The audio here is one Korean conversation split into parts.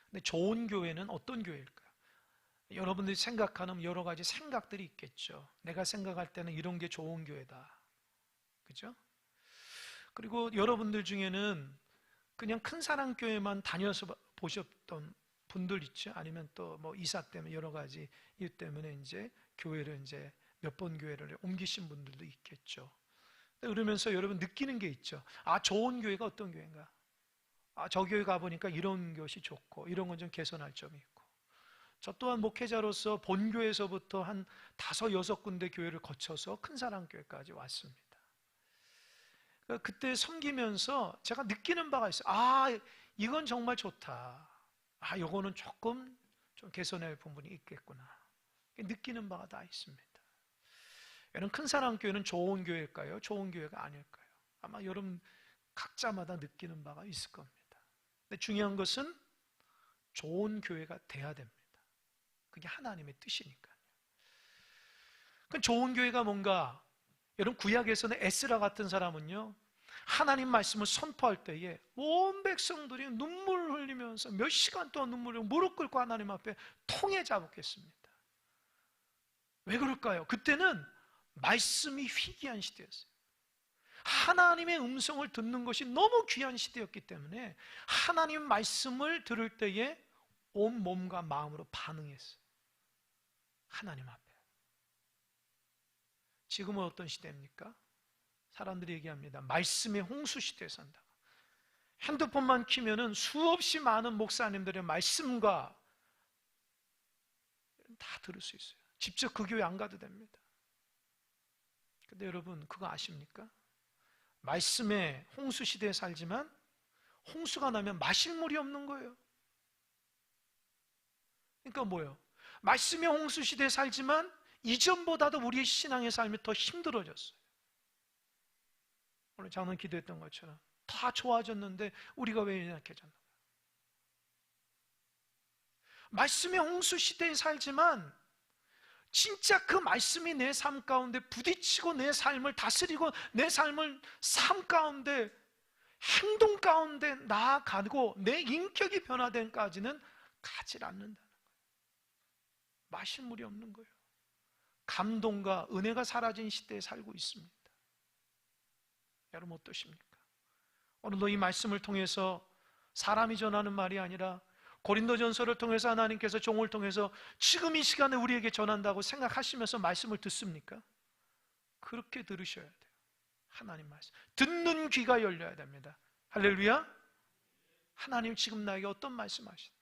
근데 좋은 교회는 어떤 교회일까요? 여러분들이 생각하는 여러 가지 생각들이 있겠죠. 내가 생각할 때는 이런 게 좋은 교회다. 그죠? 그리고 여러분들 중에는 그냥 큰 사랑교회만 다녀서 보셨던 분들 있죠. 아니면 또 뭐 이사 때문에 여러 가지 이유 때문에 이제 교회를 이제 몇 번 교회를 옮기신 분들도 있겠죠. 그러면서 여러분 느끼는 게 있죠. 아, 좋은 교회가 어떤 교회인가? 아, 저 교회 가보니까 이런 것이 좋고 이런 건 좀 개선할 점이 있고. 저 또한 목회자로서 본교에서부터 한 5, 6군데 교회를 거쳐서 큰사랑교회까지 왔습니다. 그때 섬기면서 제가 느끼는 바가 있어요. 아, 이건 정말 좋다. 아, 이거는 조금 좀 개선할 부분이 있겠구나. 느끼는 바가 다 있습니다. 여러분, 큰사랑교회는 좋은 교회일까요? 좋은 교회가 아닐까요? 아마 여러분 각자마다 느끼는 바가 있을 겁니다. 근데 중요한 것은 좋은 교회가 돼야 됩니다. 그게 하나님의 뜻이니까요. 그 좋은 교회가 뭔가, 여러분 구약에서는 에스라 같은 사람은요, 하나님 말씀을 선포할 때에 온 백성들이 눈물을 흘리면서 몇 시간 동안 눈물을 무릎 꿇고 하나님 앞에 통에 잡았겠습니다. 왜 그럴까요? 그때는 말씀이 희귀한 시대였어요. 하나님의 음성을 듣는 것이 너무 귀한 시대였기 때문에 하나님 말씀을 들을 때에 온 몸과 마음으로 반응했어요. 하나님 앞에. 지금은 어떤 시대입니까? 사람들이 얘기합니다. 말씀의 홍수 시대에 산다. 핸드폰만 키면은 수없이 많은 목사님들의 말씀과 다 들을 수 있어요. 직접 그 교회 안 가도 됩니다. 근데 여러분 그거 아십니까? 말씀의 홍수 시대에 살지만 홍수가 나면 마실 물이 없는 거예요. 그러니까 뭐예요? 말씀의 홍수 시대에 살지만 이전보다도 우리의 신앙의 삶이 더 힘들어졌어요. 오늘 장로님 기도했던 것처럼 다 좋아졌는데 우리가 왜 연약해졌나? 말씀의 홍수 시대에 살지만 진짜 그 말씀이 내 삶 가운데 부딪히고 내 삶을 다스리고 내 삶을 삶 가운데 행동 가운데 나아가고 내 인격이 변화된까지는 가지 않는다는 거예요. 마실 물이 없는 거예요. 감동과 은혜가 사라진 시대에 살고 있습니다. 여러분 어떠십니까? 오늘도 이 말씀을 통해서 사람이 전하는 말이 아니라 고린도전서를 통해서 하나님께서 종을 통해서 지금 이 시간에 우리에게 전한다고 생각하시면서 말씀을 듣습니까? 그렇게 들으셔야 돼요. 하나님 말씀. 듣는 귀가 열려야 됩니다. 할렐루야. 하나님 지금 나에게 어떤 말씀하시나요?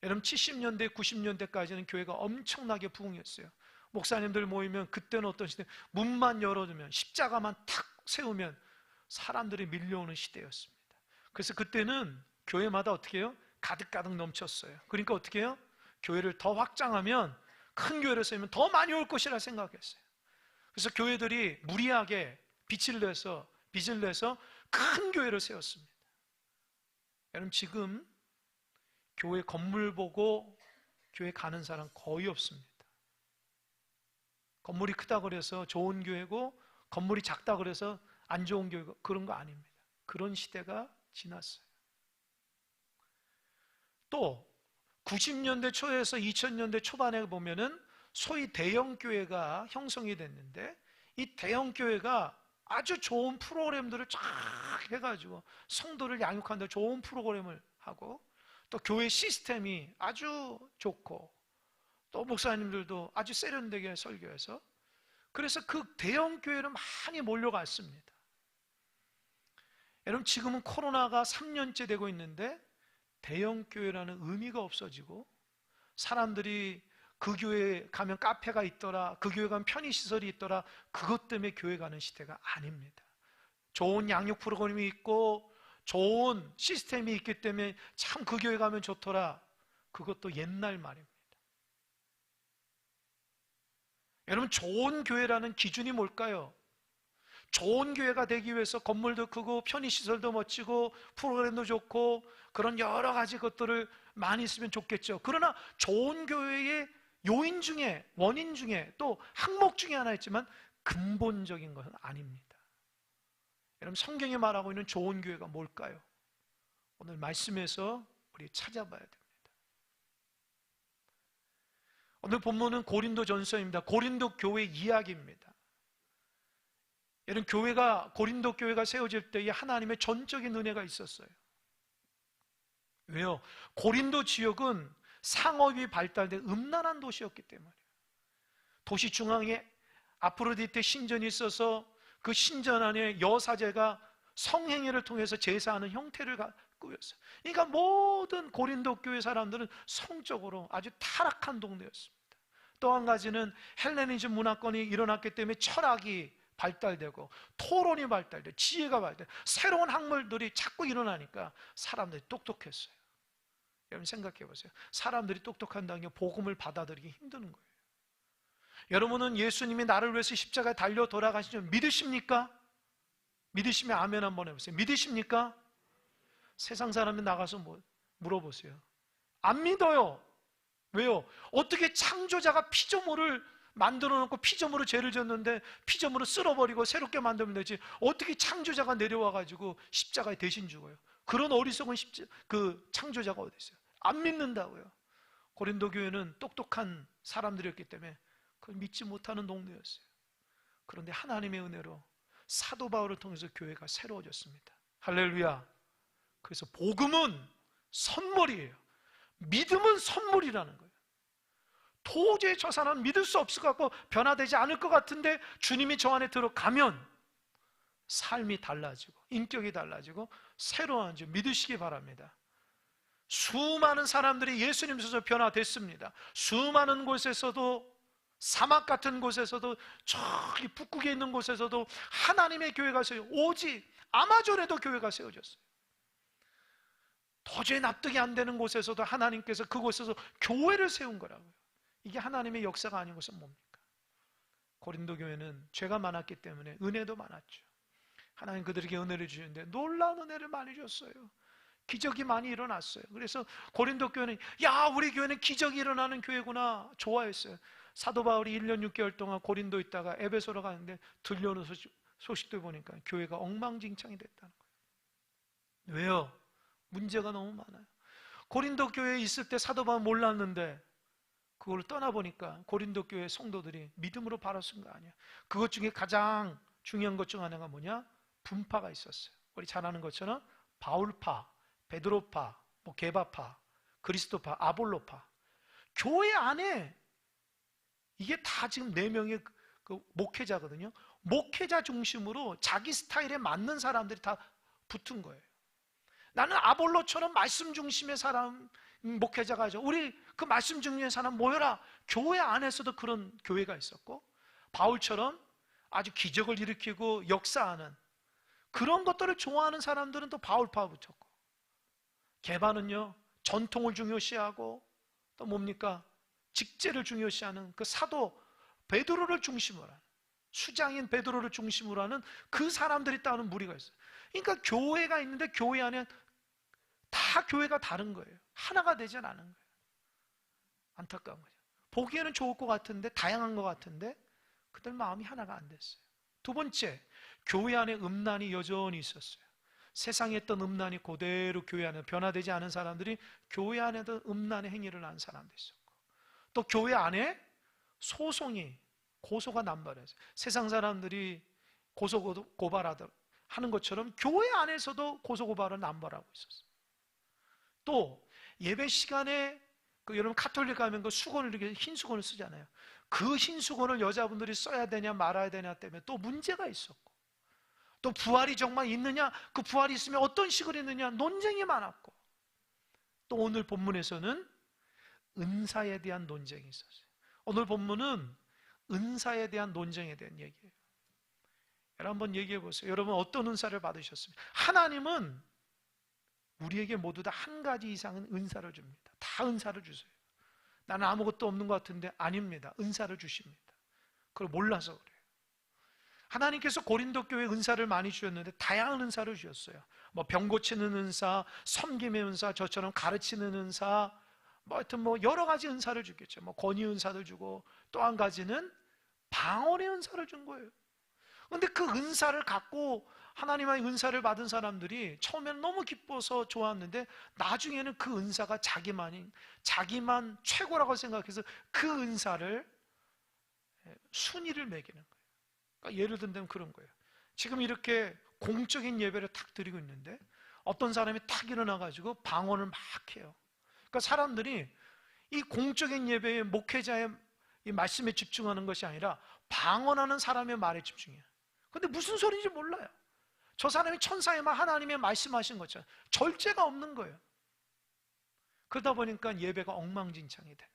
여러분 70년대, 90년대까지는 교회가 엄청나게 부흥했어요. 목사님들 모이면 그때는 어떤 시대? 문만 열어두면 십자가만 탁 세우면 사람들이 밀려오는 시대였습니다. 그래서 그때는 교회마다 어떻게 해요? 가득가득 넘쳤어요. 그러니까 어떻게 해요? 교회를 더 확장하면 큰 교회를 세우면 더 많이 올 것이라 생각했어요. 그래서 교회들이 무리하게 빚을 내서 큰 교회를 세웠습니다. 여러분 지금 교회 건물 보고 교회 가는 사람 거의 없습니다. 건물이 크다 그래서 좋은 교회고 건물이 작다 그래서 안 좋은 교회고 그런 거 아닙니다. 그런 시대가 지났어요. 또 90년대 초에서 2000년대 초반에 보면은 소위 대형 교회가 형성이 됐는데 이 대형 교회가 아주 좋은 프로그램들을 쫙 해가지고 성도를 양육하는 데 좋은 프로그램을 하고 또 교회 시스템이 아주 좋고 또 목사님들도 아주 세련되게 설교해서 그래서 그 대형 교회로 많이 몰려갔습니다. 여러분 지금은 코로나가 3년째 되고 있는데 대형 교회라는 의미가 없어지고 사람들이 그 교회에 가면 카페가 있더라, 그 교회 가면 편의시설이 있더라, 그것 때문에 교회 가는 시대가 아닙니다. 좋은 양육 프로그램이 있고 좋은 시스템이 있기 때문에 참 그 교회 가면 좋더라, 그것도 옛날 말입니다. 여러분 좋은 교회라는 기준이 뭘까요? 좋은 교회가 되기 위해서 건물도 크고 편의시설도 멋지고 프로그램도 좋고 그런 여러 가지 것들을 많이 있으면 좋겠죠. 그러나 좋은 교회의 요인 중에, 원인 중에 또 항목 중에 하나 있지만 근본적인 것은 아닙니다. 여러분 성경이 말하고 있는 좋은 교회가 뭘까요? 오늘 말씀에서 우리 찾아봐야 됩니다. 오늘 본문은 고린도전서입니다. 고린도 교회 이야기입니다. 이런 고린도 교회가 세워질 때에 하나님의 전적인 은혜가 있었어요. 왜요? 고린도 지역은 상업이 발달된 음란한 도시였기 때문이에요. 도시 중앙에 아프로디테 신전이 있어서 그 신전 안에 여사제가 성행위를 통해서 제사하는 형태를 꾸몄어요. 그러니까 모든 고린도 교회 사람들은 성적으로 아주 타락한 동네였습니다. 또 한 가지는 헬레니즘 문화권이 일어났기 때문에 철학이 발달되고 토론이 발달되고 지혜가 발달되고 새로운 학문들이 자꾸 일어나니까 사람들이 똑똑했어요. 여러분 생각해 보세요. 사람들이 똑똑한다는 게 복음을 받아들이기 힘든 거예요. 여러분은 예수님이 나를 위해서 십자가에 달려 돌아가신 줄 믿으십니까? 믿으시면 아멘 한번 해보세요. 믿으십니까? 세상 사람이 나가서 물어보세요. 안 믿어요. 왜요? 어떻게 창조자가 피조물을 만들어 놓고 피조물로 죄를 졌는데 피조물을 쓸어버리고 새롭게 만들면 되지, 어떻게 창조자가 내려와가지고 십자가에 대신 죽어요? 그런 어리석은 그 창조자가 어디 있어요? 안 믿는다고요. 고린도 교회는 똑똑한 사람들이었기 때문에 그걸 믿지 못하는 동네였어요. 그런데 하나님의 은혜로 사도 바울을 통해서 교회가 새로워졌습니다. 할렐루야. 그래서 복음은 선물이에요. 믿음은 선물이라는 거예요. 도저히 저 사람 믿을 수 없을 것 같고 변화되지 않을 것 같은데 주님이 저 안에 들어가면 삶이 달라지고 인격이 달라지고 새로워지고 믿으시기 바랍니다. 수많은 사람들이 예수님 속에서 변화됐습니다. 수많은 곳에서도, 사막 같은 곳에서도, 저기 북극에 있는 곳에서도 하나님의 교회가 오직 아마존에도 교회가 세워졌어요. 도저히 납득이 안 되는 곳에서도 하나님께서 그곳에서 교회를 세운 거라고요. 이게 하나님의 역사가 아닌 것은 뭡니까? 고린도 교회는 죄가 많았기 때문에 은혜도 많았죠. 하나님 그들에게 은혜를 주셨는데 놀라운 은혜를 많이 줬어요. 기적이 많이 일어났어요. 그래서 고린도 교회는 우리 교회는 기적이 일어나는 교회구나 좋아했어요. 사도 바울이 1년 6개월 동안 고린도 있다가 에베소로 가는데 들려오는 소식들 보니까 교회가 엉망진창이 됐다는 거예요. 왜요? 문제가 너무 많아요. 고린도 교회에 있을 때 사도 바울은 몰랐는데 그걸 떠나보니까 고린도 교회 성도들이 믿음으로 바로 쓴 거 아니야. 그것 중에 가장 중요한 것 중 하나가 뭐냐? 분파가 있었어요. 우리 잘 아는 것처럼 바울파, 베드로파, 게바파, 그리스도파, 아볼로파. 교회 안에 이게 다 지금 4명의 그 목회자거든요. 목회자 중심으로 자기 스타일에 맞는 사람들이 다 붙은 거예요. 나는 아볼로처럼 말씀 중심의 사람 목회자가 아니죠. 우리 그 말씀 중심의 사람 모여라. 교회 안에서도 그런 교회가 있었고, 바울처럼 아주 기적을 일으키고 역사하는 그런 것들을 좋아하는 사람들은 또 바울파 붙였고, 게바는요 전통을 중요시하고 또 뭡니까? 직제를 중요시하는 그 사도 베드로를 중심으로 하는, 수장인 베드로를 중심으로 하는 그 사람들이 따는 무리가 있어요. 그러니까 교회가 있는데 교회 안에 다 교회가 다른 거예요. 하나가 되지 않은 거예요. 안타까운 거죠. 보기에는 좋을 것 같은데, 다양한 것 같은데 그들 마음이 하나가 안 됐어요. 두 번째, 교회 안에 음란이 여전히 있었어요. 세상에 있던 음란이 그대로 교회 안에 변화되지 않은 사람들이 교회 안에도 음란의 행위를 하는 사람도 있었고, 또 교회 안에 소송이, 고소가 남발해서 세상 사람들이 고소고발하는 것처럼 교회 안에서도 고소고발을 남발하고 있었어요. 또 예배 시간에 여러분 카톨릭 가면 그 수건을 이렇게 흰 수건을 쓰잖아요. 그 흰 수건을 여자분들이 써야 되냐 말아야 되냐 때문에 또 문제가 있었고, 또 부활이 정말 있느냐, 그 부활이 있으면 어떤 식으로 있느냐 논쟁이 많았고, 또 오늘 본문에서는 은사에 대한 논쟁이 있었어요. 오늘 본문은 은사에 대한 논쟁에 대한 얘기예요. 여러분 한번 얘기해 보세요. 여러분 어떤 은사를 받으셨습니까? 하나님은 우리에게 모두 다 한 가지 이상은 은사를 줍니다. 다 은사를 주세요. 나는 아무것도 없는 것 같은데 아닙니다. 은사를 주십니다. 그걸 몰라서 그래요. 하나님께서 고린도 교회에 은사를 많이 주셨는데 다양한 은사를 주셨어요. 병 고치는 은사, 섬김의 은사, 저처럼 가르치는 은사, 하여튼 여러 가지 은사를 주겠죠. 권위 은사를 주고, 또 한 가지는 방언의 은사를 준 거예요. 그런데 그 은사를 갖고 하나님의 은사를 받은 사람들이 처음에는 너무 기뻐서 좋았는데 나중에는 그 은사가 자기만 최고라고 생각해서 그 은사를 순위를 매기는 거예요. 그러니까 예를 든다면 그런 거예요. 지금 이렇게 공적인 예배를 탁 드리고 있는데 어떤 사람이 탁 일어나가지고 방언을 막 해요. 그러니까 사람들이 이 공적인 예배의 목회자의 이 말씀에 집중하는 것이 아니라 방언하는 사람의 말에 집중해요. 근데 무슨 소리인지 몰라요. 저 사람이 천사의 말, 하나님의 말씀하신 것처럼 절제가 없는 거예요. 그러다 보니까 예배가 엉망진창이 되는.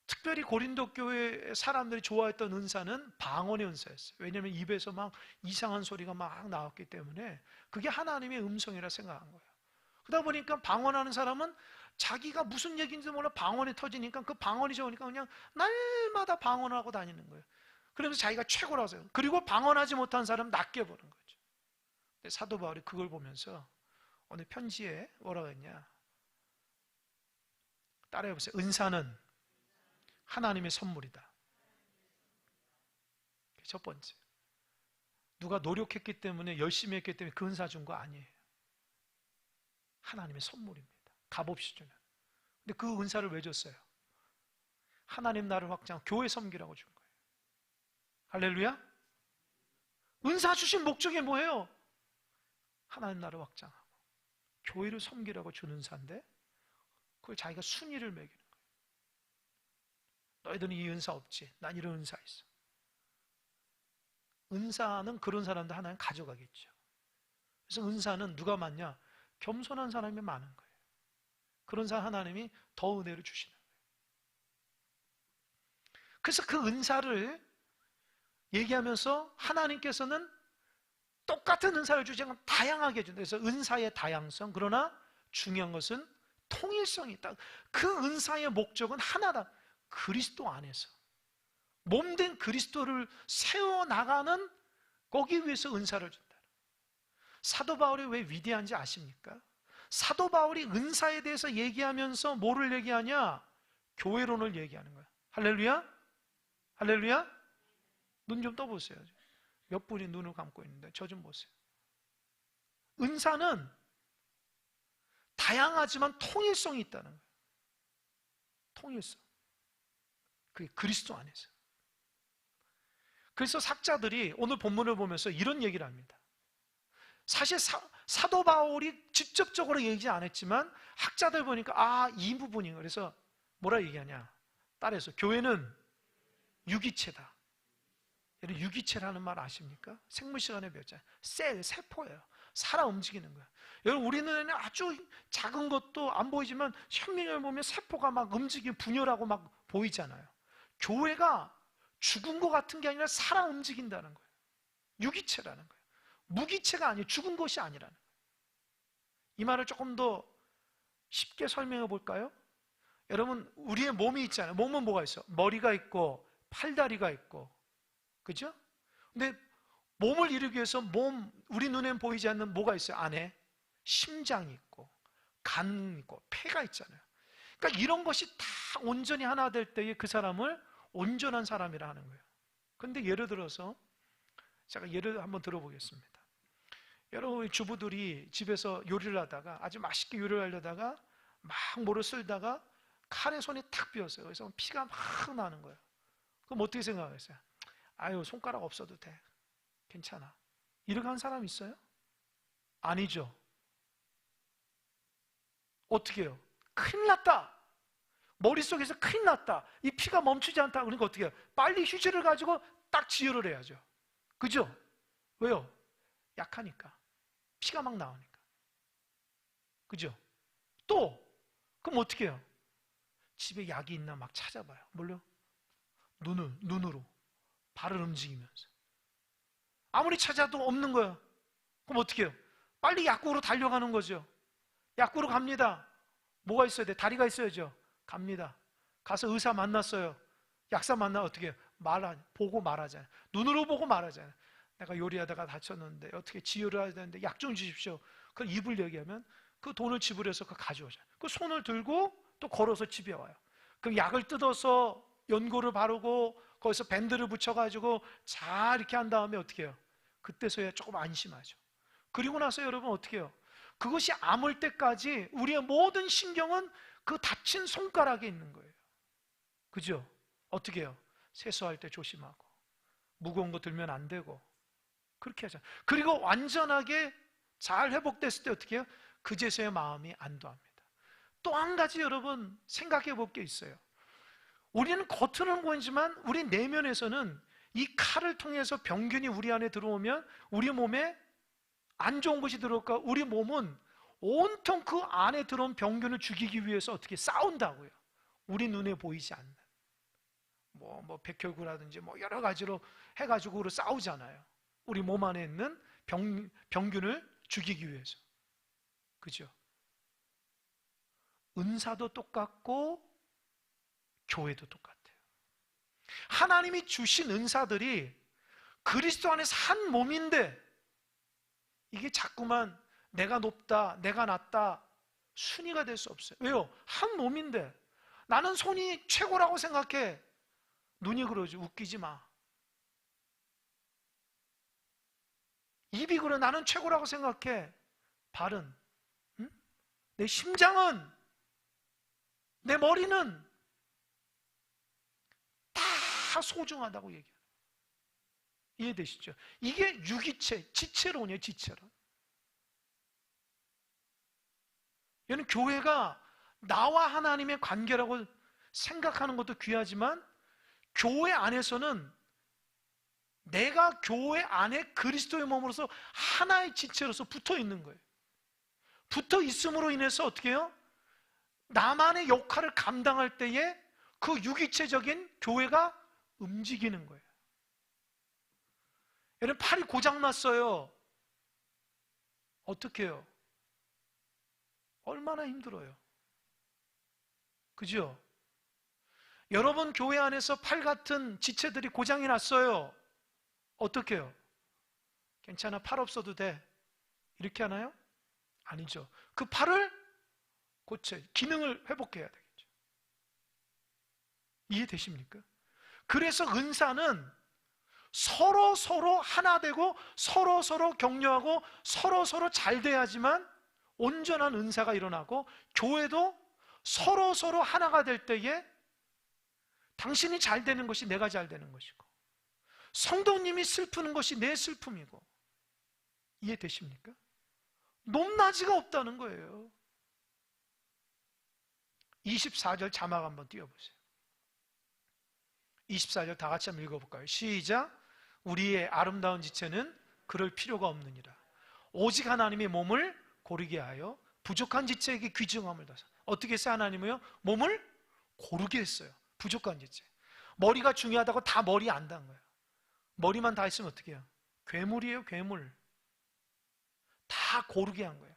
특별히 고린도 교회 사람들이 좋아했던 은사는 방언의 은사였어요. 왜냐하면 입에서 막 이상한 소리가 막 나왔기 때문에 그게 하나님의 음성이라 생각한 거예요. 그러다 보니까 방언하는 사람은 자기가 무슨 얘기인지 몰라 방언이 터지니까 그 방언이 좋으니까 그냥 날마다 방언을 하고 다니는 거예요. 그러면서 자기가 최고라고 생각해요. 그리고 방언하지 못한 사람 낮게 보는 거죠. 근데 사도 바울이 그걸 보면서 오늘 편지에 뭐라고 했냐, 따라해보세요. 은사는 하나님의 선물이다. 첫 번째, 누가 노력했기 때문에 열심히 했기 때문에 그 은사 준 거 아니에요. 하나님의 선물입니다. 값없이 주는. 근데 그 은사를 왜 줬어요? 하나님 나를 확장, 교회 섬기라고 준 거예요. 할렐루야. 은사 주신 목적이 뭐예요? 하나님 나를 확장하고 교회를 섬기라고 준 은사인데 그걸 자기가 순위를 매기는 거예요. 너희들은 이 은사 없지, 난 이런 은사 있어. 은사는 그런 사람들 하나님 가져가겠죠. 그래서 은사는 누가 많냐? 겸손한 사람이 많은 거예요. 그런 사람 하나님이 더 은혜를 주시는 거예요. 그래서 그 은사를 얘기하면서 하나님께서는 똑같은 은사를 주지 않고 다양하게 준다. 그래서 은사의 다양성, 그러나 중요한 것은 통일성이 있다. 그 은사의 목적은 하나다. 그리스도 안에서 몸된 그리스도를 세워나가는 거기 위해서 은사를 준다. 사도 바울이 왜 위대한지 아십니까? 사도 바울이 은사에 대해서 얘기하면서 뭐를 얘기하냐? 교회론을 얘기하는 거야. 할렐루야? 할렐루야? 눈 좀 떠보세요. 몇 분이 눈을 감고 있는데 저 좀 보세요. 은사는 다양하지만 통일성이 있다는 거예요. 통일성. 그게 그리스도 안에서. 그래서 학자들이 오늘 본문을 보면서 이런 얘기를 합니다. 사실 사도 바울이 직접적으로 얘기하지 않았지만 학자들 보니까 이 부분이, 그래서 뭐라 얘기하냐, 따라해서 교회는 유기체다. 여러분 유기체라는 말 아십니까? 생물 시간에 배웠잖아요. 세포예요. 살아 움직이는 거예요. 여러분 우리 눈에는 아주 작은 것도 안 보이지만 현미경을 보면 세포가 막 움직이고 분열하고 막 보이잖아요. 교회가 죽은 것 같은 게 아니라 살아 움직인다는 거예요. 유기체라는 거예요. 무기체가 아니에요. 죽은 것이 아니라는 거예요. 이 말을 조금 더 쉽게 설명해 볼까요? 여러분 우리의 몸이 있잖아요. 몸은 뭐가 있어? 머리가 있고 팔다리가 있고, 그죠? 근데 몸을 이루기 위해서 우리 눈엔 보이지 않는 뭐가 있어요? 안에 심장이 있고 간 있고 폐가 있잖아요. 그러니까 이런 것이 다 온전히 하나 될 때에 그 사람을 온전한 사람이라 하는 거예요. 근데 예를 들어서 제가 예를 한번 들어보겠습니다. 여러분 주부들이 집에서 요리를 하다가 아주 맛있게 요리를 하려다가 막 뭐를 쓸다가 칼에 손이 탁 비었어요. 그래서 피가 막 나는 거예요. 그럼 어떻게 생각하겠어요? 아유 손가락 없어도 돼, 괜찮아, 이렇게 한 사람 있어요? 아니죠. 어떻게 해요? 큰일 났다, 머릿속에서 큰일 났다, 이 피가 멈추지 않다. 그러니까 어떻게 해요? 빨리 휴지를 가지고 딱 지혈을 해야죠. 그죠? 왜요? 약하니까, 피가 막 나오니까. 그죠? 또 그럼 어떻게 해요? 집에 약이 있나 막 찾아봐요. 뭘요? 눈으로 발을 움직이면서. 아무리 찾아도 없는 거예요. 그럼 어떻게 해요? 빨리 약국으로 달려가는 거죠. 약국으로 갑니다. 뭐가 있어야 돼? 다리가 있어야죠. 갑니다. 가서 의사 만났어요. 약사 만나면 어떻게 해요? 보고 말하잖아요. 눈으로 보고 말하잖아요. 내가 요리하다가 다쳤는데 어떻게 지혈을 해야 되는데 약 좀 주십시오. 그 입을 얘기하면 그 돈을 지불해서 그거 가져오잖아요. 그 손을 들고 또 걸어서 집에 와요. 그럼 약을 뜯어서 연고를 바르고 거기서 밴드를 붙여가지고 잘 이렇게 한 다음에 어떻게 해요? 그때서야 조금 안심하죠. 그리고 나서 여러분 어떻게 해요? 그것이 아물 때까지 우리의 모든 신경은 그 다친 손가락에 있는 거예요. 그죠? 어떻게 해요? 세수할 때 조심하고 무거운 거 들면 안 되고 그렇게 하잖아요. 그리고 완전하게 잘 회복됐을 때 어떻게 해요? 그제서야 마음이 안도합니다. 또 한 가지 여러분 생각해 볼 게 있어요. 우리는 겉으로는 보이지만 우리 내면에서는 이 칼을 통해서 병균이 우리 안에 들어오면 우리 몸에 안 좋은 것이 들어올까? 우리 몸은 온통 그 안에 들어온 병균을 죽이기 위해서 어떻게 싸운다고요. 우리 눈에 보이지 않는 백혈구라든지 여러 가지로 해가지고 싸우잖아요. 우리 몸 안에 있는 병균을 죽이기 위해서. 그죠? 은사도 똑같고 교회도 똑같아요. 하나님이 주신 은사들이 그리스도 안에서 한 몸인데 이게 자꾸만 내가 높다, 내가 낮다 순위가 될 수 없어요. 왜요? 한 몸인데 나는 손이 최고라고 생각해. 눈이 그러지. 웃기지 마. 입이 그래. 나는 최고라고 생각해. 발은, 응? 내 심장은, 내 머리는 다 소중하다고 얘기해요. 이해되시죠? 이게 유기체, 지체론이에요. 지체론. 얘는 교회가 나와 하나님의 관계라고 생각하는 것도 귀하지만 교회 안에서는 내가 교회 안에 그리스도의 몸으로서 하나의 지체로서 붙어 있는 거예요. 붙어 있음으로 인해서 어떻게 해요? 나만의 역할을 감당할 때에 그 유기체적인 교회가 움직이는 거예요. 여러분 팔이 고장났어요. 어떻게 해요? 얼마나 힘들어요. 그죠? 여러분 교회 안에서 팔 같은 지체들이 고장이 났어요. 어떻게 해요? 괜찮아, 팔 없어도 돼. 이렇게 하나요? 아니죠. 그 팔을 고쳐, 기능을 회복해야 되겠죠. 이해되십니까? 그래서 은사는 서로 하나 되고 서로 격려하고 서로 잘 돼야지만 온전한 은사가 일어나고 교회도 서로 하나가 될 때에 당신이 잘 되는 것이 내가 잘 되는 것이고 성도님이 슬프는 것이 내 슬픔이고 이해되십니까? 높낮이가 없다는 거예요. 24절 자막 한번 띄워보세요. 24절 다 같이 한번 읽어볼까요? 시작. 우리의 아름다운 지체는 그럴 필요가 없느니라. 오직 하나님의 몸을 고르게 하여 부족한 지체에게 귀중함을 더서 어떻게 했어요? 하나님은요? 몸을 고르게 했어요. 부족한 지체. 머리가 중요하다고 다 머리 안다는 거예요. 머리만 다 있으면 어떻게 해요? 괴물이에요, 괴물. 다 고르게 한 거예요.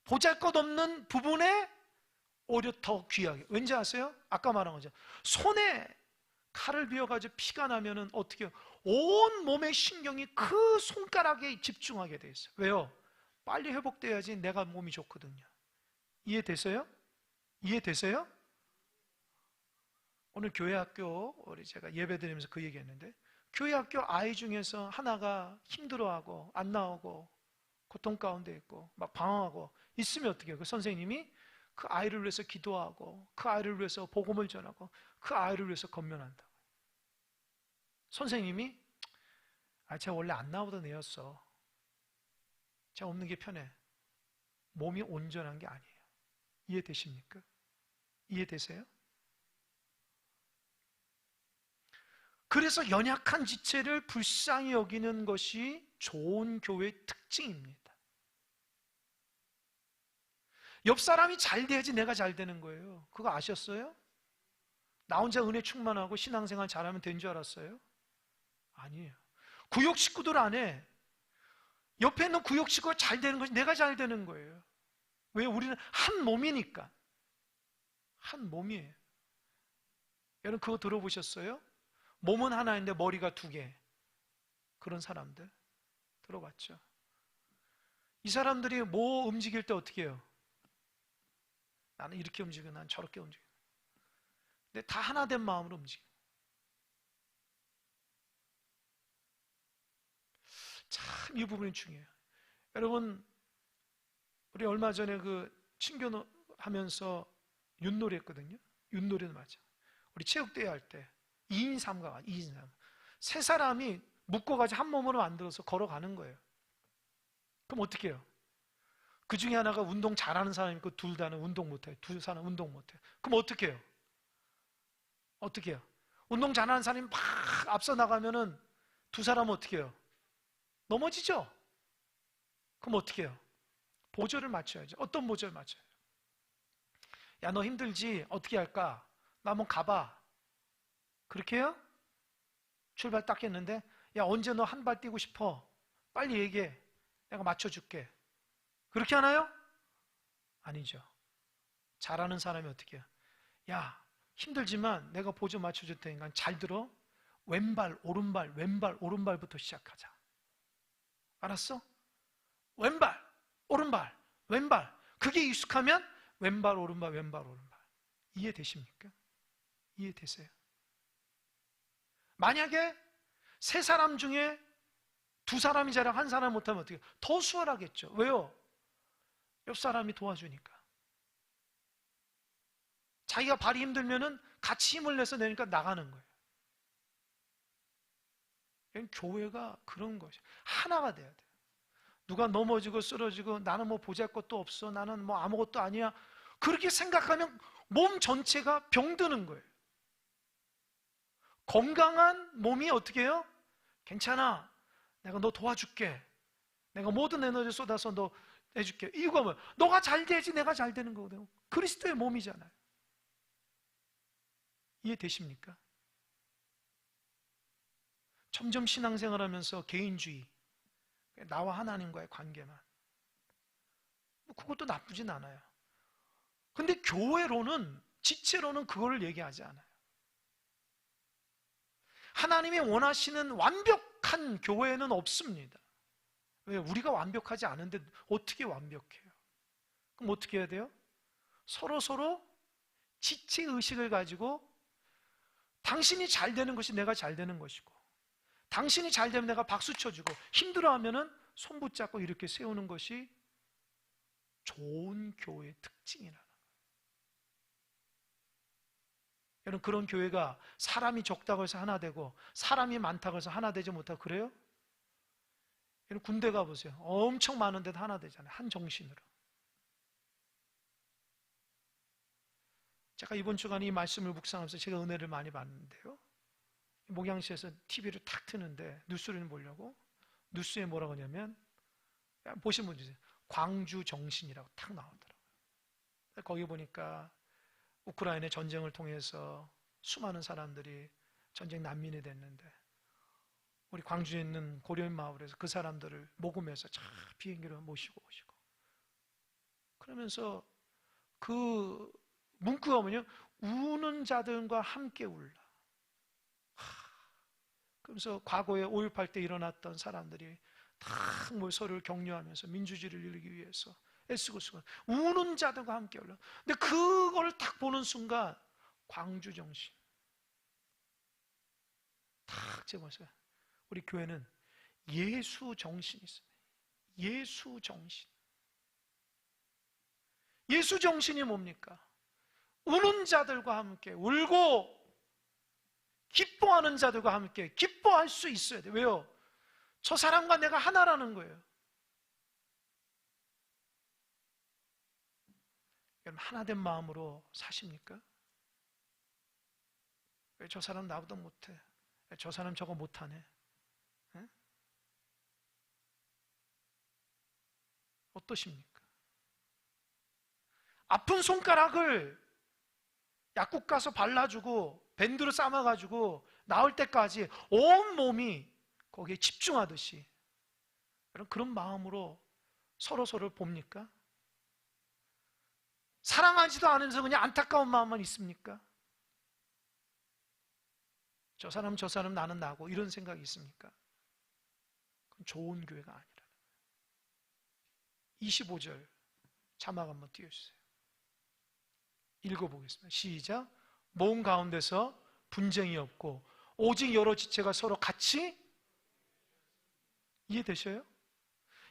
보잘것없는 부분에 오히려 더 귀하게. 왠지 아세요? 아까 말한 거죠. 손에 칼을 비워가지고 피가 나면은 어떻게 해요? 온 몸의 신경이 그 손가락에 집중하게 돼 있어요. 왜요? 빨리 회복돼야지 내가 몸이 좋거든요. 이해되세요? 이해되세요? 오늘 교회 학교 우리 제가 예배 드리면서 그 얘기했는데 교회 학교 아이 중에서 하나가 힘들어하고 안 나오고 고통 가운데 있고 막 방황하고 있으면 어떻게 해요? 그 선생님이 그 아이를 위해서 기도하고 그 아이를 위해서 복음을 전하고 그 아이를 위해서 권면한다. 선생님이 제가 원래 안 나오던 애였어. 제가 없는 게 편해. 몸이 온전한 게 아니에요. 이해되십니까? 이해되세요? 그래서 연약한 지체를 불쌍히 여기는 것이 좋은 교회의 특징입니다. 옆 사람이 잘 돼야지 내가 잘 되는 거예요. 그거 아셨어요? 나 혼자 은혜 충만하고 신앙생활 잘하면 된 줄 알았어요? 아니에요. 구역 식구들 안에 옆에 있는 구역 식구가 잘 되는 것이 내가 잘 되는 거예요. 왜? 우리는 한 몸이니까. 한 몸이에요. 여러분 그거 들어보셨어요? 몸은 하나인데 머리가 두 개. 그런 사람들 들어봤죠? 이 사람들이 뭐 움직일 때 어떻게 해요? 나는 이렇게 움직여, 난 저렇게 움직여. 근데 다 하나 된 마음으로 움직여. 참 이 부분이 중요해요. 여러분, 우리 얼마 전에 그 친교 하면서 윷놀이 했거든요. 윷놀이는 맞아. 우리 체육대회 할 때 2인 3가 2인 3. 세 사람이 묶어가지고 한 몸으로 만들어서 걸어가는 거예요. 그럼 어떻게 해요? 그 중에 하나가 운동 잘하는 사람이 있고 둘 다는 운동 못해요. 두 사람 운동 못해요. 그럼 어떻게 해요? 어떻게 해요? 운동 잘하는 사람이 막 앞서 나가면은 두 사람은 어떻게 해요? 넘어지죠? 그럼 어떻게 해요? 보조를 맞춰야죠. 어떤 보조를 맞춰요? 야, 너 힘들지? 어떻게 할까? 나 한번 가봐. 그렇게 해요? 출발 딱 했는데, 야, 언제 너 한 발 뛰고 싶어? 빨리 얘기해. 내가 맞춰줄게. 그렇게 하나요? 아니죠. 잘하는 사람이 어떻게 해요? 야, 힘들지만 내가 보조 맞춰줄 테니까 잘 들어. 왼발, 오른발, 왼발, 오른발부터 시작하자. 알았어? 왼발, 오른발, 왼발. 그게 익숙하면 왼발, 오른발, 왼발, 오른발. 이해되십니까? 이해되세요? 만약에 세 사람 중에 두 사람이 잘하고 한 사람 못하면 어떻게 해요? 더 수월하겠죠. 왜요? 옆 사람이 도와주니까. 자기가 발이 힘들면은 같이 힘을 내서 내니까 나가는 거예요. 교회가 그런 것이 하나가 돼야 돼요. 누가 넘어지고 쓰러지고 나는 뭐 보잘것도 없어, 나는 뭐 아무것도 아니야, 그렇게 생각하면 몸 전체가 병드는 거예요. 건강한 몸이 어떻게 해요? 괜찮아, 내가 너 도와줄게, 내가 모든 에너지 쏟아서 너 해줄게. 이유가 뭐야? 너가 잘 돼야지 내가 잘 되는 거거든요. 그리스도의 몸이잖아요. 이해되십니까? 점점 신앙생활하면서 개인주의, 나와 하나님과의 관계만, 그것도 나쁘진 않아요. 근데 교회로는, 지체로는 그거를 얘기하지 않아요. 하나님이 원하시는 완벽한 교회는 없습니다. 왜? 우리가 완벽하지 않은데 어떻게 완벽해요? 그럼 어떻게 해야 돼요? 서로 지체의식을 가지고 당신이 잘 되는 것이 내가 잘 되는 것이고, 당신이 잘 되면 내가 박수 쳐주고, 힘들어하면은 손 붙잡고 이렇게 세우는 것이 좋은 교회의 특징이라는 거예요. 여러분, 그런 교회가 사람이 적다고 해서 하나 되고 사람이 많다고 해서 하나 되지 못하고 그래요? 여러분, 군대 가보세요. 엄청 많은데도 하나 되잖아요. 한 정신으로. 제가 이번 주간에 이 말씀을 묵상하면서 제가 은혜를 많이 받는데요, 목양실에서 TV를 탁 트는데 뉴스를 보려고, 뉴스에 뭐라고 하냐면, 보신 분 주세요. 광주 정신이라고 탁 나오더라고요. 거기 보니까 우크라이나 전쟁을 통해서 수많은 사람들이 전쟁 난민이 됐는데, 우리 광주에 있는 고려인 마을에서 그 사람들을 모금해서 차 비행기로 모시고 오시고, 그러면서 그 문구가 뭐냐? 우는 자들과 함께 울라. 그러면서 과거에 5.18 때 일어났던 사람들이 다 서로를 격려하면서 민주주의를 이루기 위해서 애쓰고 쓰고, 우는 자들과 함께 올라. 근데 그걸 딱 보는 순간 광주 정신 딱 제보세요. 우리 교회는 예수 정신이 있어요. 예수 정신. 예수 정신이 뭡니까? 우는 자들과 함께 울고 기뻐하는 자들과 함께 기뻐할 수 있어야 돼요. 왜요? 저 사람과 내가 하나라는 거예요. 여러분, 하나된 마음으로 사십니까? 왜 저 사람 나보다 못해? 왜 저 사람 저거 못하네? 에? 어떠십니까? 아픈 손가락을 약국 가서 발라주고 밴드로 삶아가지고 나을 때까지 온 몸이 거기에 집중하듯이, 여러분, 그런 마음으로 서로를 봅니까? 사랑하지도 않으면서 그냥 안타까운 마음만 있습니까? 저 사람 나는 나고 이런 생각이 있습니까? 그건 좋은 교회가 아니라는 거예요. 25절 자막 한번 띄워주세요. 읽어보겠습니다. 시작. 모임 가운데서 분쟁이 없고 오직 여러 지체가 서로 같이 이해되셔요?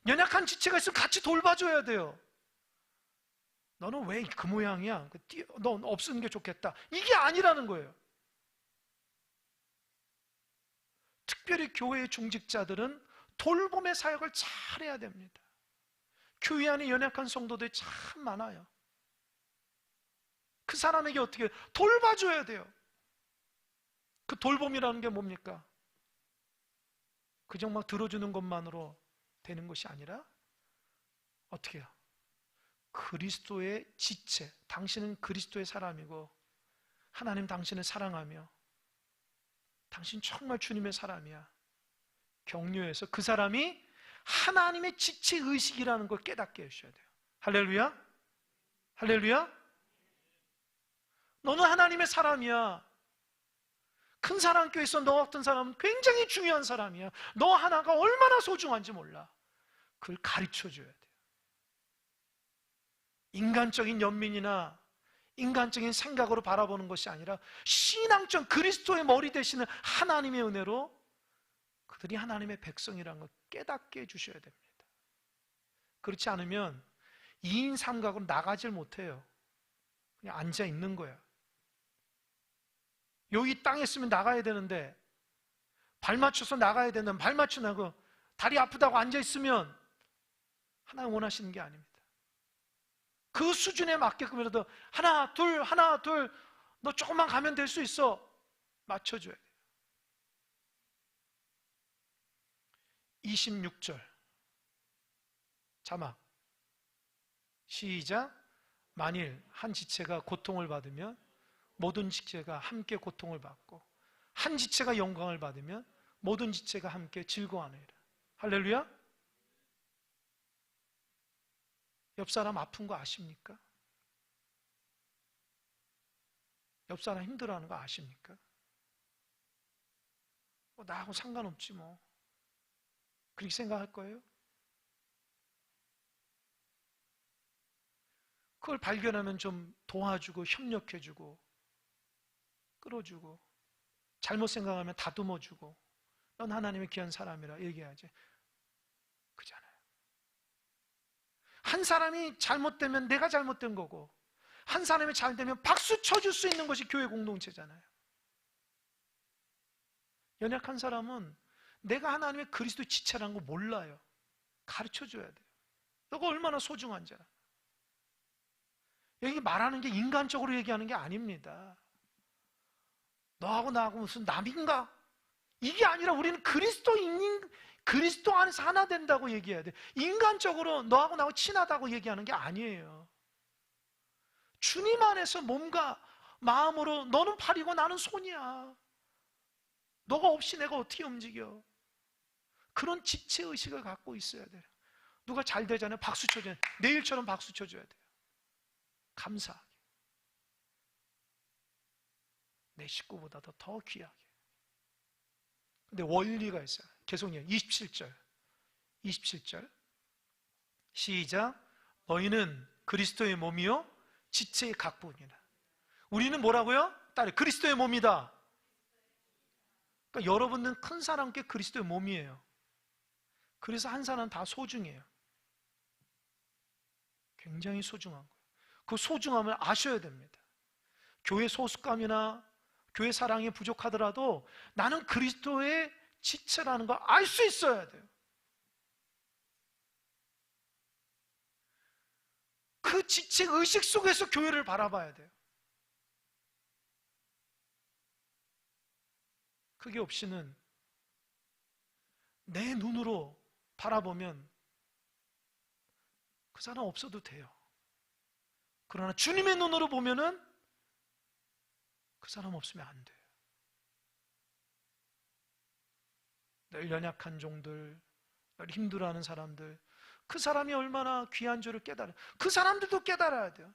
연약한 지체가 있으면 같이 돌봐줘야 돼요. 너는 왜 그 모양이야? 너 없으는 게 좋겠다. 이게 아니라는 거예요. 특별히 교회의 중직자들은 돌봄의 사역을 잘해야 됩니다. 교회 안에 연약한 성도들이 참 많아요. 그 사람에게 어떻게 돌봐줘야 돼요. 그 돌봄이라는 게 뭡니까? 그저 막 들어주는 것만으로 되는 것이 아니라 어떻게 해요? 그리스도의 지체, 당신은 그리스도의 사람이고 하나님 당신을 사랑하며 당신 정말 주님의 사람이야. 격려해서 그 사람이 하나님의 지체 의식이라는 걸 깨닫게 해주셔야 돼요. 할렐루야? 할렐루야? 너는 하나님의 사람이야. 큰 사랑교회에서 너 같은 사람은 굉장히 중요한 사람이야. 너 하나가 얼마나 소중한지 몰라. 그걸 가르쳐줘야 돼요. 인간적인 연민이나 인간적인 생각으로 바라보는 것이 아니라 신앙적 그리스도의 머리 되시는 하나님의 은혜로 그들이 하나님의 백성이라는 걸 깨닫게 해주셔야 됩니다. 그렇지 않으면 2인 삼각으로 나가질 못해요. 그냥 앉아 있는 거야. 여기 땅에 있으면 나가야 되는데 발 맞춰서 나가야 되는 발 맞추고 다리 아프다고 앉아 있으면 하나님 원하시는 게 아닙니다. 그 수준에 맞게끔이라도 하나 둘 너 조금만 가면 될 수 있어 맞춰줘야 돼요. 26절 자막 시작. 만일 한 지체가 고통을 받으면 모든 지체가 함께 고통을 받고 한 지체가 영광을 받으면 모든 지체가 함께 즐거워하느니라. 할렐루야? 옆 사람 아픈 거 아십니까? 옆 사람 힘들어하는 거 아십니까? 나하고 상관없지 뭐. 그렇게 생각할 거예요? 그걸 발견하면 좀 도와주고 협력해주고 끌어주고 잘못 생각하면 다듬어주고 넌 하나님의 귀한 사람이라 얘기하지. 그잖아요. 한 사람이 잘못되면 내가 잘못된 거고 한 사람이 잘되면 박수 쳐줄 수 있는 것이 교회 공동체잖아요. 연약한 사람은 내가 하나님의 그리스도 지체라는 거 몰라요. 가르쳐줘야 돼요. 너가 얼마나 소중한지 알아. 여기 말하는 게 인간적으로 얘기하는 게 아닙니다. 너하고 나하고 무슨 남인가? 이게 아니라 우리는 그리스도인인 그리스도 안에서 하나 된다고 얘기해야 돼. 인간적으로 너하고 나하고 친하다고 얘기하는 게 아니에요. 주님 안에서 몸과 마음으로 너는 팔이고 나는 손이야. 너가 없이 내가 어떻게 움직여? 그런 지체의식을 갖고 있어야 돼요. 누가 잘 되잖아요. 박수 쳐줘야 돼. 내일처럼 박수 쳐줘야 돼요. 감사하게. 내 식구보다도 더 귀하게. 근데 원리가 있어요. 계속해요. 27절. 27절. 시작. 너희는 그리스도의 몸이요 지체의 각 부분이라. 우리는 뭐라고요? 딸이 그리스도의 몸이다. 그러니까 여러분은 큰 사람께 그리스도의 몸이에요. 그래서 한 사람은 다 소중해요. 굉장히 소중한 거예요. 그 소중함을 아셔야 됩니다. 교회 소속감이나 교회 사랑이 부족하더라도 나는 그리스도의 지체라는 걸 알 수 있어야 돼요. 그 지체 의식 속에서 교회를 바라봐야 돼요. 그게 없이는 내 눈으로 바라보면 그 사람 없어도 돼요. 그러나 주님의 눈으로 보면은 그 사람 없으면 안 돼요. 늘 연약한 종들, 늘 힘들어하는 사람들, 그 사람이 얼마나 귀한 줄을 깨달아요. 그 사람들도 깨달아야 돼요.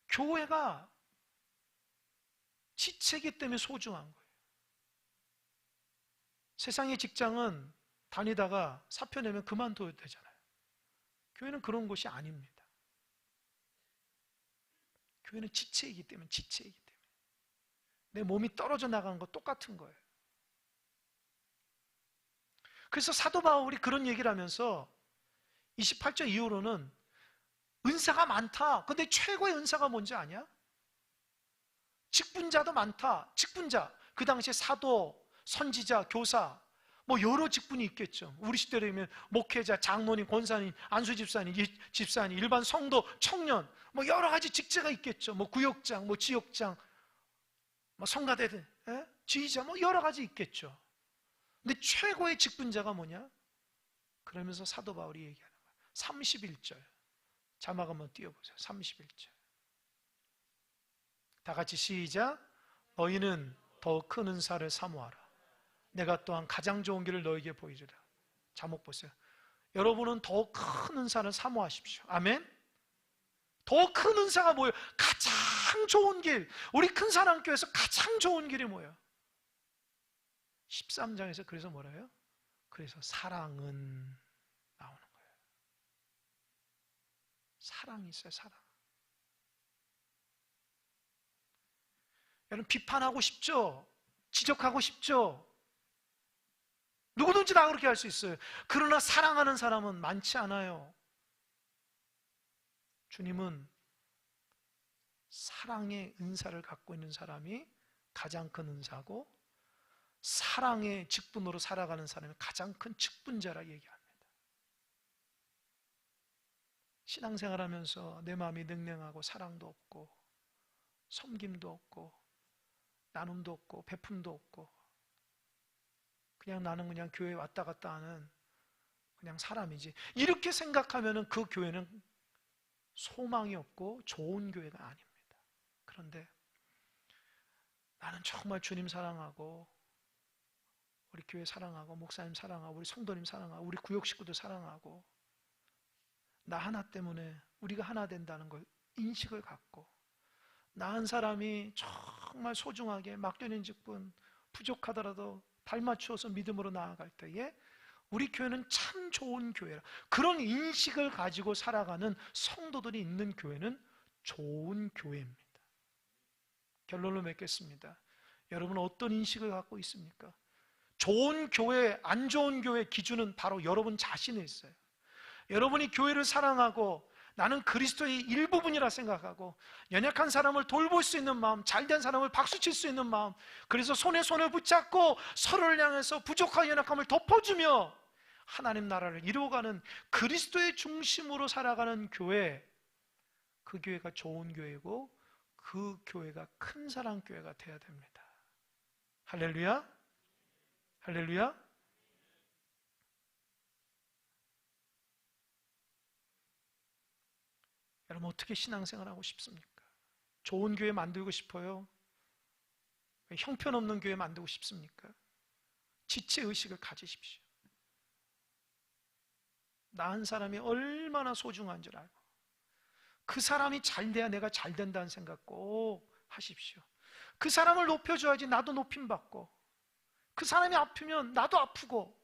교회가 지체이기 때문에 소중한 거예요. 세상의 직장은 다니다가 사표 내면 그만둬도 되잖아요. 교회는 그런 것이 아닙니다. 교회는 지체이기 때문에 내 몸이 떨어져 나가는 거 똑같은 거예요. 그래서 사도 바울이 그런 얘기를 하면서 28절 이후로는 은사가 많다. 근데 최고의 은사가 뭔지 아냐? 직분자도 많다. 직분자. 그 당시에 사도, 선지자, 교사, 뭐 여러 직분이 있겠죠. 우리 시대로면 목회자, 장로님, 권사님, 안수집사님, 집사님, 일반 성도, 청년, 뭐 여러 가지 직제가 있겠죠. 뭐 구역장, 뭐 지역장, 뭐 성가대, 지휘자, 뭐 여러 가지 있겠죠. 근데 최고의 직분자가 뭐냐? 그러면서 사도 바울이 얘기하는 거야. 31절. 자막 한번 띄워보세요. 31절. 다 같이 시작. 너희는 더 큰 은사를 사모하라. 내가 또한 가장 좋은 길을 너에게 보이리라. 자목 보세요. 여러분은 더 큰 은사를 사모하십시오. 아멘. 더 큰 은사가 뭐예요? 가장 좋은 길. 우리 큰사랑교회에서 가장 좋은 길이 뭐예요? 13장에서 그래서 뭐라 해요? 그래서 사랑은 나오는 거예요. 사랑이 있어요. 사랑. 여러분 비판하고 싶죠? 지적하고 싶죠? 누구든지 다 그렇게 할 수 있어요. 그러나 사랑하는 사람은 많지 않아요. 주님은 사랑의 은사를 갖고 있는 사람이 가장 큰 은사고, 사랑의 직분으로 살아가는 사람이 가장 큰 직분자라 얘기합니다. 신앙생활 하면서 내 마음이 능랭하고 사랑도 없고 섬김도 없고 나눔도 없고 베품도 없고 그냥 나는 그냥 교회에 왔다 갔다 하는 그냥 사람이지, 이렇게 생각하면 그 교회는 소망이 없고 좋은 교회가 아닙니다. 그런데 나는 정말 주님 사랑하고 우리 교회 사랑하고 목사님 사랑하고 우리 성도님 사랑하고 우리 구역 식구들 사랑하고 나 하나 때문에 우리가 하나 된다는 걸 인식을 갖고 나 한 사람이 정말 소중하게 맡겨진 직분 부족하더라도 발 맞추어서 믿음으로 나아갈 때에 우리 교회는 참 좋은 교회라, 그런 인식을 가지고 살아가는 성도들이 있는 교회는 좋은 교회입니다. 결론을 맺겠습니다. 여러분 어떤 인식을 갖고 있습니까? 좋은 교회, 안 좋은 교회 기준은 바로 여러분 자신에 있어요. 여러분이 교회를 사랑하고 나는 그리스도의 일부분이라 생각하고 연약한 사람을 돌볼 수 있는 마음, 잘된 사람을 박수칠 수 있는 마음, 그래서 손에 손을 붙잡고 서로를 향해서 부족한 연약함을 덮어주며 하나님 나라를 이루어가는 그리스도의 중심으로 살아가는 교회, 그 교회가 좋은 교회고 그 교회가 큰 사랑 교회가 되어야 됩니다. 할렐루야? 할렐루야? 여러분 어떻게 신앙생활 하고 싶습니까? 좋은 교회 만들고 싶어요? 형편없는 교회 만들고 싶습니까? 지체의식을 가지십시오. 나 한 사람이 얼마나 소중한 줄 알고 그 사람이 잘 돼야 내가 잘 된다는 생각 꼭 하십시오. 그 사람을 높여줘야지 나도 높임받고, 그 사람이 아프면 나도 아프고,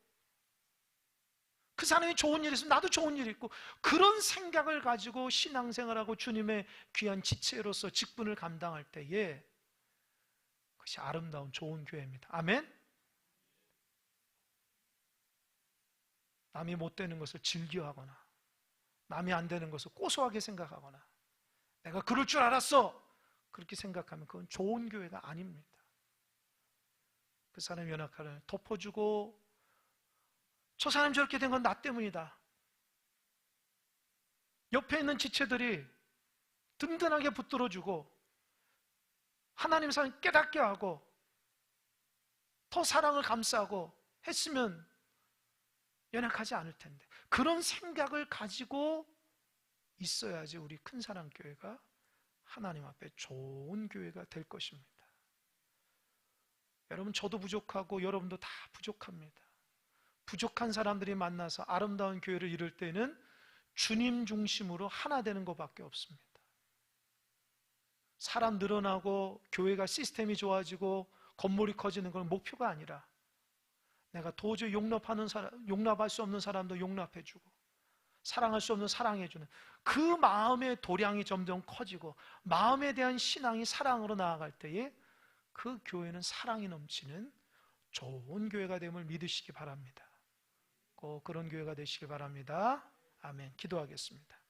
그 사람이 좋은 일 있으면 나도 좋은 일 있고, 그런 생각을 가지고 신앙생활하고 주님의 귀한 지체로서 직분을 감당할 때에 그것이 아름다운 좋은 교회입니다. 아멘? 남이 못 되는 것을 즐겨하거나 남이 안 되는 것을 고소하게 생각하거나 내가 그럴 줄 알았어 그렇게 생각하면 그건 좋은 교회가 아닙니다. 그 사람의 연약함을 덮어주고 저 사람이 저렇게 된 건 나 때문이다. 옆에 있는 지체들이 든든하게 붙들어주고 하나님 사랑 깨닫게 하고 더 사랑을 감싸고 했으면 연약하지 않을 텐데, 그런 생각을 가지고 있어야지 우리 큰사랑교회가 하나님 앞에 좋은 교회가 될 것입니다. 여러분 저도 부족하고 여러분도 다 부족합니다. 부족한 사람들이 만나서 아름다운 교회를 이룰 때는 주님 중심으로 하나 되는 것밖에 없습니다. 사람 늘어나고 교회가 시스템이 좋아지고 건물이 커지는 건 목표가 아니라 내가 도저히 용납할 수 없는 사람도 용납해주고 사랑할 수 없는 사랑해주는 그 마음의 도량이 점점 커지고 마음에 대한 신앙이 사랑으로 나아갈 때에 그 교회는 사랑이 넘치는 좋은 교회가 됨을 믿으시기 바랍니다. 꼭 그런 교회가 되시길 바랍니다. 아멘. 기도하겠습니다.